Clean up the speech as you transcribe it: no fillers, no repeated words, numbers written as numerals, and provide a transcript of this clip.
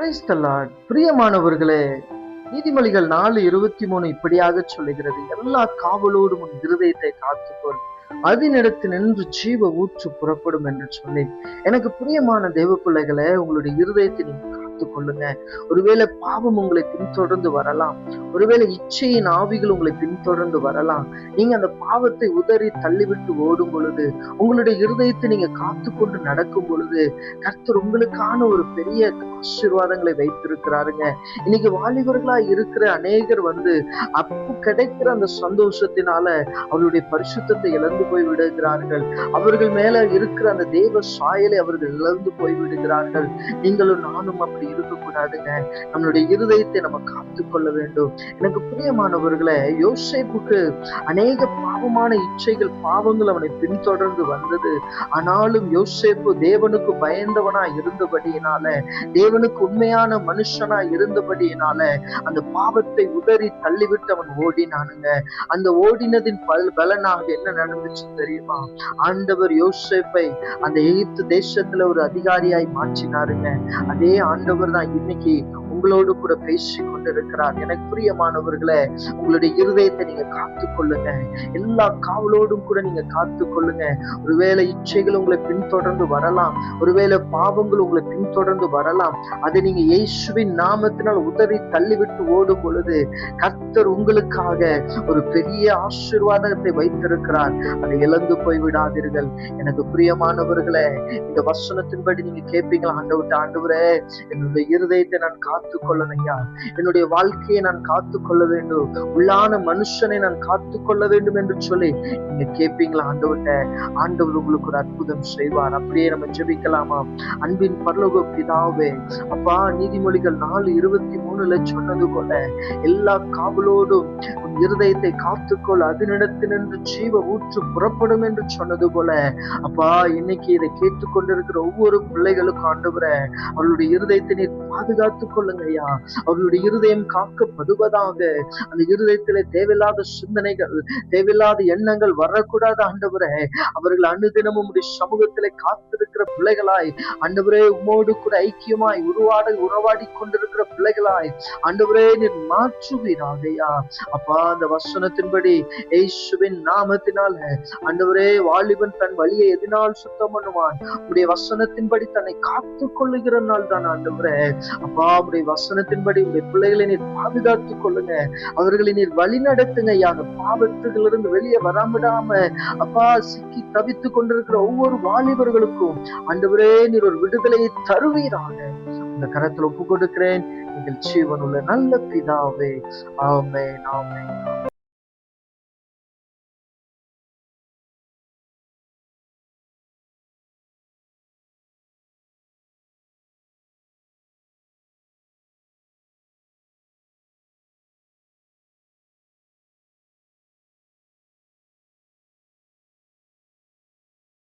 Praise the Lord. பிரியமானவர்களே, நீதிமொழிகள் 4:23 இப்படியாக சொல்லுகிறது, எல்லா காவலோடும் உன் இருதயத்தை காத்துக்கொள், அதனிடத்தில் நின்று ஜீவ ஊற்று புறப்படும் என்று சொல்லி. எனக்கு பிரியமான தேவ பிள்ளைகளே, உங்களுடைய இருதயத்தை நீங்க காத்துக் கொள்ளுங்க. ஒருவேளை பாவம் உங்களை பின்தொடர்ந்து வரலாம், ஒருவேளை இச்சையின் ஆவிகள் உங்களை பின்தொடர்ந்து வரலாம். நீங்க அந்த பாவத்தை உதறி தள்ளிவிட்டு ஓடும் பொழுது, உங்களுடைய இருதயத்தை நீங்க காத்துக்கொண்டு நடக்கும் பொழுது, கர்த்தர் உங்களுக்கான ஒரு பெரிய ஆசீர்வாதங்களை வைத்திருக்கிறாருங்க. இன்னைக்கு வாலிபர்களா இருக்கிற அநேகர் அப்போ கிடைக்கிற அந்த சந்தோஷத்தினால அவருடைய பரிசுத்தத்தை இழந்து போய் விடுகிறார்கள். அவர்கள் மேல இருக்கிற அந்த தேவ சாயலை அவர்கள் இழந்து போய் விடுகிறார்கள். நீங்களும் நானும் அப்படி இருக்கக்கூடாதுங்க. நம்மளுடைய இருதயத்தை நம்ம காத்துக்கொள்ள வேண்டும். எனக்கு பிரியமானவர்களே, யோசேப்புக்கு அநேக பாவமான இச்சைகள், பாவங்கள் அவனை பின்தொடர்ந்து வந்தது. ஆனாலும் யோசேப்பு தேவனுக்கு பயந்தவனா இருந்தபடியினால, தேவனுக்கு உண்மையான மனுஷனா இருந்தபடியினால அந்த பாவத்தை உதறி தள்ளிவிட்டு அவன் ஓடினானுங்க. அந்த ஓடினதின் பலனாக என்ன நடந்துச்சு தெரியுமா? ஆண்டவர் யோசேப்பை அந்த எகிப்து தேசத்துல ஒரு அதிகாரியாய் மாற்றினாருங்க. அதே ஆண்டவர் தான் இன்னைக்கு உங்களோடு கூட பேசி கொண்டிருக்கிறார். எனக்கு பிரியமானவர்களே, உங்களுடைய இருதயத்தை நீங்க காத்துக்கொள்ளுங்க. எல்லா காவலோடும் கூட நீங்க காத்துக்கொள்ளுங்க. ஒருவேளை இச்சைகள் உங்களை பின்தொடர்ந்து வரலாம், ஒருவேளை பாவங்கள் உங்களை பின்தொடர்ந்து வரலாம். அதை நீங்க இயேசுவின் நாமத்தினால் உதறி தள்ளிவிட்டு ஓடும் பொழுது, கர்த்தர் உங்களுக்காக ஒரு பெரிய ஆசீர்வாதத்தை வைத்திருக்கிறார். அதை இழந்து போய் விடாதீர்கள். எனக்கு பிரியமானவர்களே, இந்த வசனத்தின்படி நீங்க கேட்பீங்களா? ஆண்டவரே, என்னுடைய இருதயத்தை நான் காத்துக்கொள்ளணும் ஐயா, என்னுடைய வாழ்க்கையை நான் காத்துக்கொள்ள வேண்டும், உள்ளான மனுஷனை நான் காத்துக்கொள்ள வேண்டும் என்று சொல்லி நீங்க கேட்பீங்களா? ஆண்டவர் உங்களுக்கு ஒரு அற்புதம் செய்வார். அப்படியே நம்ம ஜெபிக்கலாமா? அன்பின் பரலோக பிதாவே, அப்பா, நீதிமொழிகள் 4:23 சொன்னது போல எல்லா காவலோடும் உன் இருதயத்தை காத்துக்கொள், அதனிடத்தினின்று ஜீவ ஊற்று புறப்படும் என்று சொன்னது போல, அப்பா, இன்னைக்கு இதை கேட்டுக்கொண்டிருக்கிற ஒவ்வொரு பிள்ளைகளுக்கும் ஆண்டவரே, அவர்களுடைய இருதயத்தை நீர் பாதுகாத்துக் கொள்ளுங்க ஐயா. அவர்களுடைய இருதயம் காக்கப்படுவதாக. அந்த இருதயத்திலே தேவையில்லாத சிந்தனைகள், தேவையில்லாத எண்ணங்கள் வரக்கூடாது ஆண்டவரே. அவர்கள் அனுதினமும் உடைய சமூகத்திலே காத்திருக்கிற பிள்ளைகளாய், ஆண்டவரே, உம்மோடு கூட ஐக்கியமாய் உறவாடி கொண்டிருக்கிற பிள்ளைகளாய் ஆண்டவரே நீர் மாற்றுவீராக ஐயா. அப்பா, அந்த வசனத்தின்படி இயேசுவின் நாமத்தினால ஆண்டவரே, வாலிபன் தன் வழியை எதனால் சுத்தம் பண்ணுவான்? உடைய வசனத்தின்படி தன்னை காத்துக் கொள்ளுகிற நாள் தான் ஆண்டவரே. அப்பா, உடைய வசனத்தின்படி உடைய பிள்ளைகளை நீர் பாதுகாத்துக் கொள்ளுங்க. அவர்களை நீர் வழி நடத்துங்க ஐயா. அந்த பாவத்துகளிலிருந்து வெளியே வராமடாம அப்பா, சிக்கி தவித்துக் கொண்டிருக்கிற ஒவ்வொரு வாலிபர்களுக்கும் ஆண்டவரே நீர் ஒரு விடுதலையை தருவீராக. இந்த கரத்தில் ஒப்பு கொடுக்கிறேன். எங்கள் ஜீவனுள்ள நல்ல பிதாவே. ஆமென், ஆமென்.